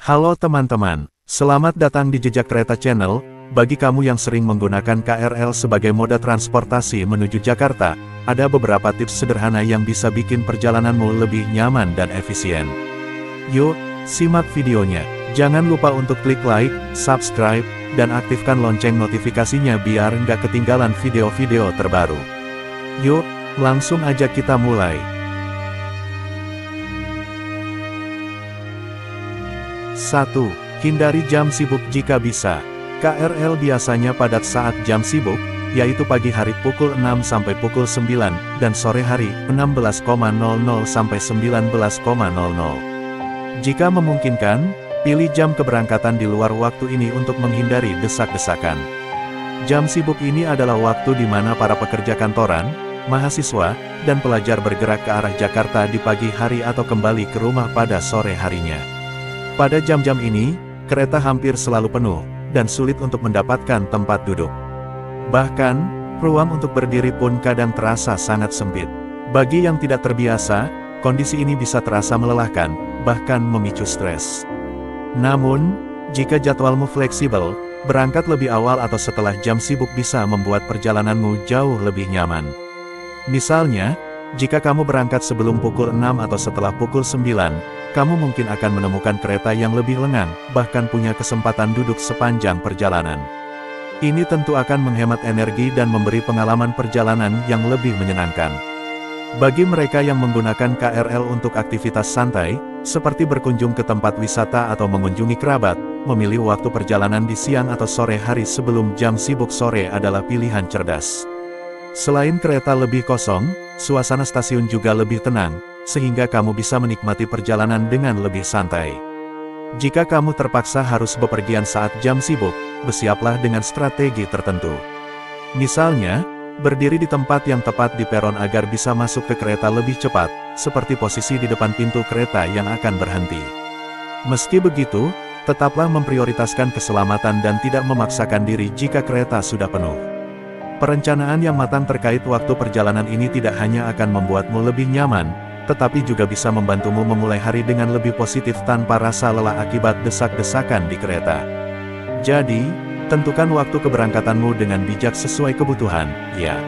Halo teman-teman, selamat datang di Jejak Kereta Channel. Bagi kamu yang sering menggunakan KRL sebagai moda transportasi menuju Jakarta, ada beberapa tips sederhana yang bisa bikin perjalananmu lebih nyaman dan efisien. Yuk, simak videonya. Jangan lupa untuk klik like, subscribe, dan aktifkan lonceng notifikasinya biar nggak ketinggalan video-video terbaru. Yuk, langsung aja kita mulai. 1. Hindari jam sibuk jika bisa. KRL biasanya padat saat jam sibuk, yaitu pagi hari pukul 6 sampai pukul 9, dan sore hari 16.00 sampai 19.00. Jika memungkinkan, pilih jam keberangkatan di luar waktu ini untuk menghindari desak-desakan. Jam sibuk ini adalah waktu di mana para pekerja kantoran, mahasiswa, dan pelajar bergerak ke arah Jakarta di pagi hari atau kembali ke rumah pada sore harinya. Pada jam-jam ini, kereta hampir selalu penuh, dan sulit untuk mendapatkan tempat duduk. Bahkan, ruang untuk berdiri pun kadang terasa sangat sempit. Bagi yang tidak terbiasa, kondisi ini bisa terasa melelahkan, bahkan memicu stres. Namun, jika jadwalmu fleksibel, berangkat lebih awal atau setelah jam sibuk bisa membuat perjalananmu jauh lebih nyaman. Misalnya, jika kamu berangkat sebelum pukul 6 atau setelah pukul 9, kamu mungkin akan menemukan kereta yang lebih lengang, bahkan punya kesempatan duduk sepanjang perjalanan. Ini tentu akan menghemat energi dan memberi pengalaman perjalanan yang lebih menyenangkan. Bagi mereka yang menggunakan KRL untuk aktivitas santai, seperti berkunjung ke tempat wisata atau mengunjungi kerabat, memilih waktu perjalanan di siang atau sore hari sebelum jam sibuk sore adalah pilihan cerdas. Selain kereta lebih kosong, suasana stasiun juga lebih tenang, sehingga kamu bisa menikmati perjalanan dengan lebih santai. Jika kamu terpaksa harus bepergian saat jam sibuk, bersiaplah dengan strategi tertentu. Misalnya, berdiri di tempat yang tepat di peron agar bisa masuk ke kereta lebih cepat, seperti posisi di depan pintu kereta yang akan berhenti. Meski begitu, tetaplah memprioritaskan keselamatan dan tidak memaksakan diri jika kereta sudah penuh. Perencanaan yang matang terkait waktu perjalanan ini tidak hanya akan membuatmu lebih nyaman, tetapi juga bisa membantumu memulai hari dengan lebih positif tanpa rasa lelah akibat desak-desakan di kereta. Jadi, tentukan waktu keberangkatanmu dengan bijak sesuai kebutuhan, ya.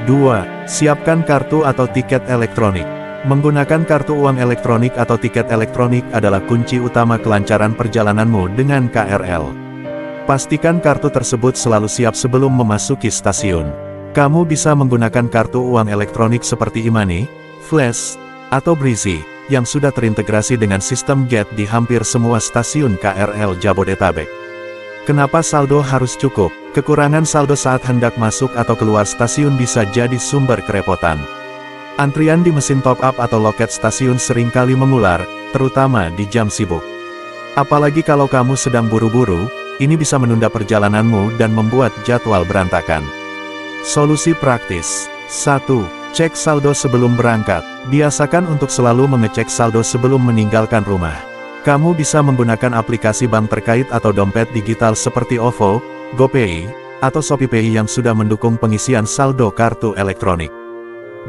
2. Siapkan kartu atau tiket elektronik. Menggunakan kartu uang elektronik atau tiket elektronik adalah kunci utama kelancaran perjalananmu dengan KRL. Pastikan kartu tersebut selalu siap sebelum memasuki stasiun. Kamu bisa menggunakan kartu uang elektronik seperti e-money, Flash, atau Breezy, yang sudah terintegrasi dengan sistem gate di hampir semua stasiun KRL Jabodetabek. Kenapa saldo harus cukup? Kekurangan saldo saat hendak masuk atau keluar stasiun bisa jadi sumber kerepotan. Antrian di mesin top up atau loket stasiun seringkali mengular, terutama di jam sibuk. Apalagi kalau kamu sedang buru-buru, ini bisa menunda perjalananmu dan membuat jadwal berantakan. Solusi praktis. 1. Cek saldo sebelum berangkat. Biasakan untuk selalu mengecek saldo sebelum meninggalkan rumah. Kamu bisa menggunakan aplikasi bank terkait atau dompet digital seperti OVO, GoPay, atau ShopeePay yang sudah mendukung pengisian saldo kartu elektronik.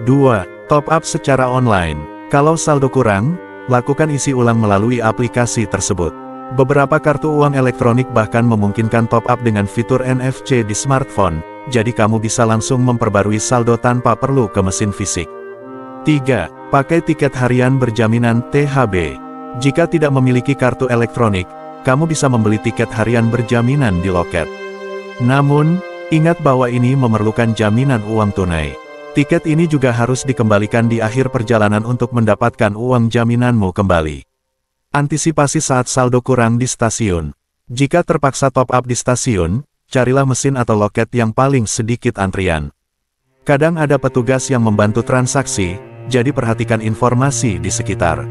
2. Top up secara online. Kalau saldo kurang, lakukan isi ulang melalui aplikasi tersebut. Beberapa kartu uang elektronik bahkan memungkinkan top up dengan fitur NFC di smartphone, jadi kamu bisa langsung memperbarui saldo tanpa perlu ke mesin fisik. 3. Pakai tiket harian berjaminan THB. Jika tidak memiliki kartu elektronik, kamu bisa membeli tiket harian berjaminan di loket. Namun, ingat bahwa ini memerlukan jaminan uang tunai. Tiket ini juga harus dikembalikan di akhir perjalanan untuk mendapatkan uang jaminanmu kembali. Antisipasi saat saldo kurang di stasiun. Jika terpaksa top up di stasiun, carilah mesin atau loket yang paling sedikit antrian. Kadang ada petugas yang membantu transaksi, jadi perhatikan informasi di sekitar.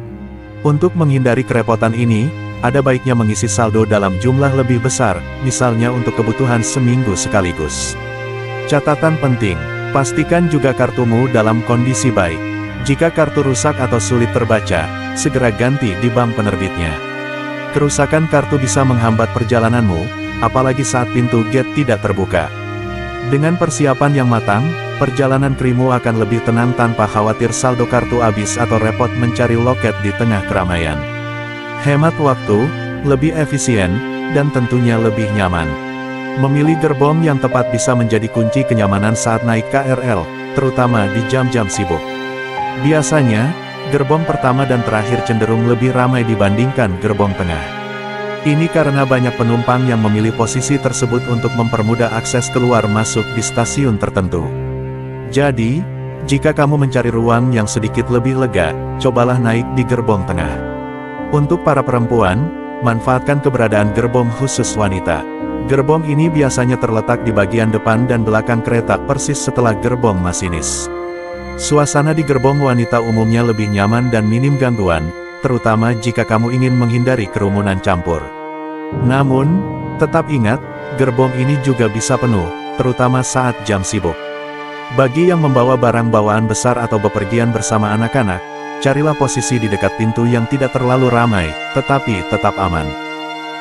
Untuk menghindari kerepotan ini, ada baiknya mengisi saldo dalam jumlah lebih besar, misalnya untuk kebutuhan seminggu sekaligus. Catatan penting, pastikan juga kartumu dalam kondisi baik. Jika kartu rusak atau sulit terbaca, segera ganti di bank penerbitnya. Kerusakan kartu bisa menghambat perjalananmu, apalagi saat pintu gate tidak terbuka. Dengan persiapan yang matang, perjalanan kerimu akan lebih tenang tanpa khawatir saldo kartu habis atau repot mencari loket di tengah keramaian. Hemat waktu, lebih efisien, dan tentunya lebih nyaman. Memilih gerbong yang tepat bisa menjadi kunci kenyamanan saat naik KRL, terutama di jam-jam sibuk. Biasanya, gerbong pertama dan terakhir cenderung lebih ramai dibandingkan gerbong tengah. Ini karena banyak penumpang yang memilih posisi tersebut untuk mempermudah akses keluar masuk di stasiun tertentu. Jadi, jika kamu mencari ruang yang sedikit lebih lega, cobalah naik di gerbong tengah. Untuk para perempuan, manfaatkan keberadaan gerbong khusus wanita. Gerbong ini biasanya terletak di bagian depan dan belakang kereta persis setelah gerbong masinis. Suasana di gerbong wanita umumnya lebih nyaman dan minim gangguan, terutama jika kamu ingin menghindari kerumunan campur. Namun, tetap ingat, gerbong ini juga bisa penuh, terutama saat jam sibuk. Bagi yang membawa barang bawaan besar atau bepergian bersama anak-anak, carilah posisi di dekat pintu yang tidak terlalu ramai, tetapi tetap aman.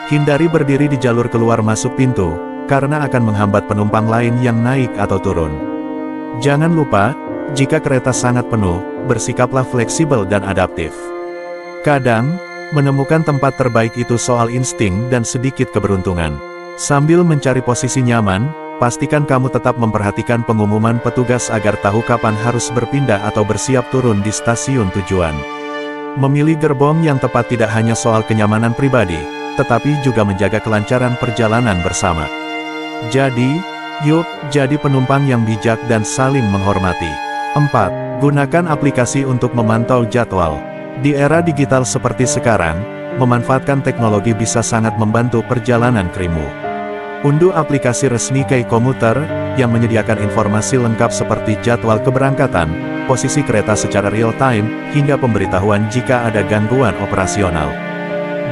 Hindari berdiri di jalur keluar masuk pintu, karena akan menghambat penumpang lain yang naik atau turun. Jangan lupa, jika kereta sangat penuh, bersikaplah fleksibel dan adaptif. Kadang, menemukan tempat terbaik itu soal insting dan sedikit keberuntungan. Sambil mencari posisi nyaman, pastikan kamu tetap memperhatikan pengumuman petugas agar tahu kapan harus berpindah atau bersiap turun di stasiun tujuan. Memilih gerbong yang tepat tidak hanya soal kenyamanan pribadi, tetapi juga menjaga kelancaran perjalanan bersama. Jadi, yuk, jadi penumpang yang bijak dan saling menghormati. 4. Gunakan aplikasi untuk memantau jadwal. Di era digital seperti sekarang, memanfaatkan teknologi bisa sangat membantu perjalanan kerimu. Unduh aplikasi resmi KAI Komuter, yang menyediakan informasi lengkap seperti jadwal keberangkatan, posisi kereta secara real-time, hingga pemberitahuan jika ada gangguan operasional.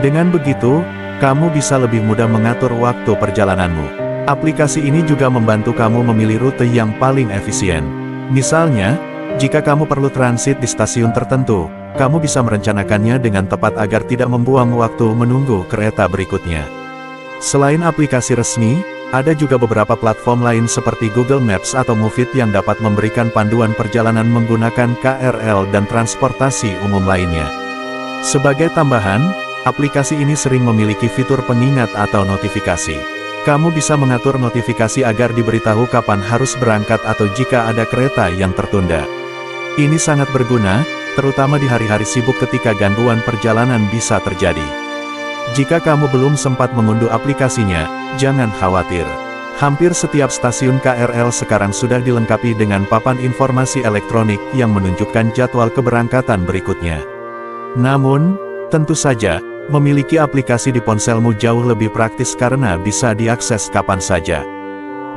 Dengan begitu, kamu bisa lebih mudah mengatur waktu perjalananmu. Aplikasi ini juga membantu kamu memilih rute yang paling efisien. Misalnya, jika kamu perlu transit di stasiun tertentu, kamu bisa merencanakannya dengan tepat agar tidak membuang waktu menunggu kereta berikutnya. Selain aplikasi resmi, ada juga beberapa platform lain seperti Google Maps atau Moovit yang dapat memberikan panduan perjalanan menggunakan KRL dan transportasi umum lainnya. Sebagai tambahan, aplikasi ini sering memiliki fitur pengingat atau notifikasi. Kamu bisa mengatur notifikasi agar diberitahu kapan harus berangkat atau jika ada kereta yang tertunda. Ini sangat berguna, terutama di hari-hari sibuk ketika gangguan perjalanan bisa terjadi. Jika kamu belum sempat mengunduh aplikasinya, jangan khawatir. Hampir setiap stasiun KRL sekarang sudah dilengkapi dengan papan informasi elektronik yang menunjukkan jadwal keberangkatan berikutnya. Namun, tentu saja, memiliki aplikasi di ponselmu jauh lebih praktis karena bisa diakses kapan saja.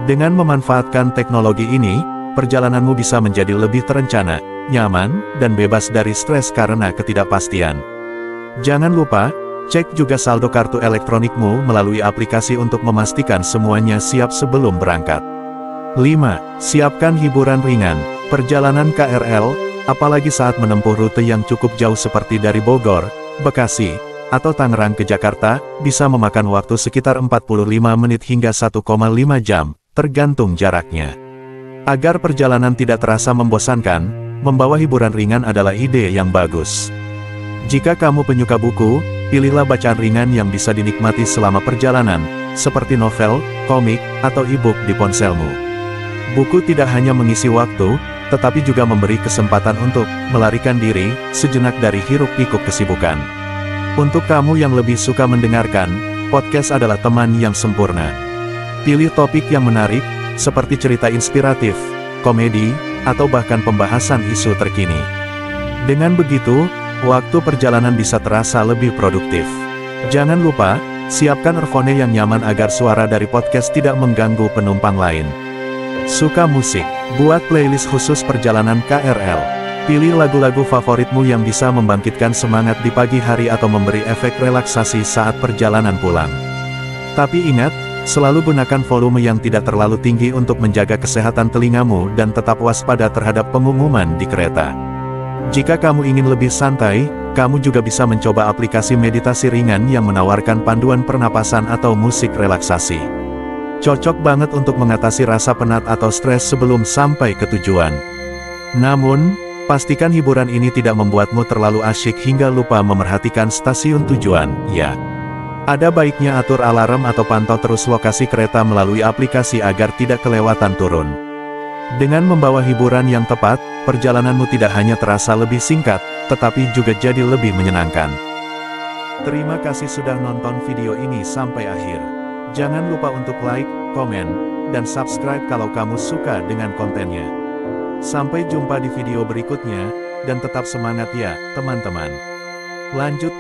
Dengan memanfaatkan teknologi ini, perjalananmu bisa menjadi lebih terencana, nyaman, dan bebas dari stres karena ketidakpastian. Jangan lupa, cek juga saldo kartu elektronikmu melalui aplikasi untuk memastikan semuanya siap sebelum berangkat. 5. Siapkan hiburan ringan. Perjalanan KRL, apalagi saat menempuh rute yang cukup jauh seperti dari Bogor, Bekasi, atau Tangerang ke Jakarta, bisa memakan waktu sekitar 45 menit hingga 1,5 jam, tergantung jaraknya. Agar perjalanan tidak terasa membosankan, membawa hiburan ringan adalah ide yang bagus. Jika kamu penyuka buku, pilihlah bacaan ringan yang bisa dinikmati selama perjalanan, seperti novel, komik, atau e-book di ponselmu. Buku tidak hanya mengisi waktu, tetapi juga memberi kesempatan untuk melarikan diri sejenak dari hiruk-pikuk kesibukan. Untuk kamu yang lebih suka mendengarkan, podcast adalah teman yang sempurna. Pilih topik yang menarik, seperti cerita inspiratif, komedi, atau bahkan pembahasan isu terkini. Dengan begitu, waktu perjalanan bisa terasa lebih produktif. Jangan lupa, siapkan earphone yang nyaman agar suara dari podcast tidak mengganggu penumpang lain. Suka musik? Buat playlist khusus perjalanan KRL. Pilih lagu-lagu favoritmu yang bisa membangkitkan semangat di pagi hari atau memberi efek relaksasi saat perjalanan pulang. Tapi ingat, selalu gunakan volume yang tidak terlalu tinggi untuk menjaga kesehatan telingamu dan tetap waspada terhadap pengumuman di kereta. Jika kamu ingin lebih santai, kamu juga bisa mencoba aplikasi meditasi ringan yang menawarkan panduan pernapasan atau musik relaksasi. Cocok banget untuk mengatasi rasa penat atau stres sebelum sampai ke tujuan. Namun, pastikan hiburan ini tidak membuatmu terlalu asyik hingga lupa memerhatikan stasiun tujuan, ya. Ada baiknya atur alarm atau pantau terus lokasi kereta melalui aplikasi agar tidak kelewatan turun. Dengan membawa hiburan yang tepat, perjalananmu tidak hanya terasa lebih singkat, tetapi juga jadi lebih menyenangkan. Terima kasih sudah nonton video ini sampai akhir. Jangan lupa untuk like, komen, dan subscribe kalau kamu suka dengan kontennya. Sampai jumpa di video berikutnya, dan tetap semangat ya, teman-teman. Lanjut.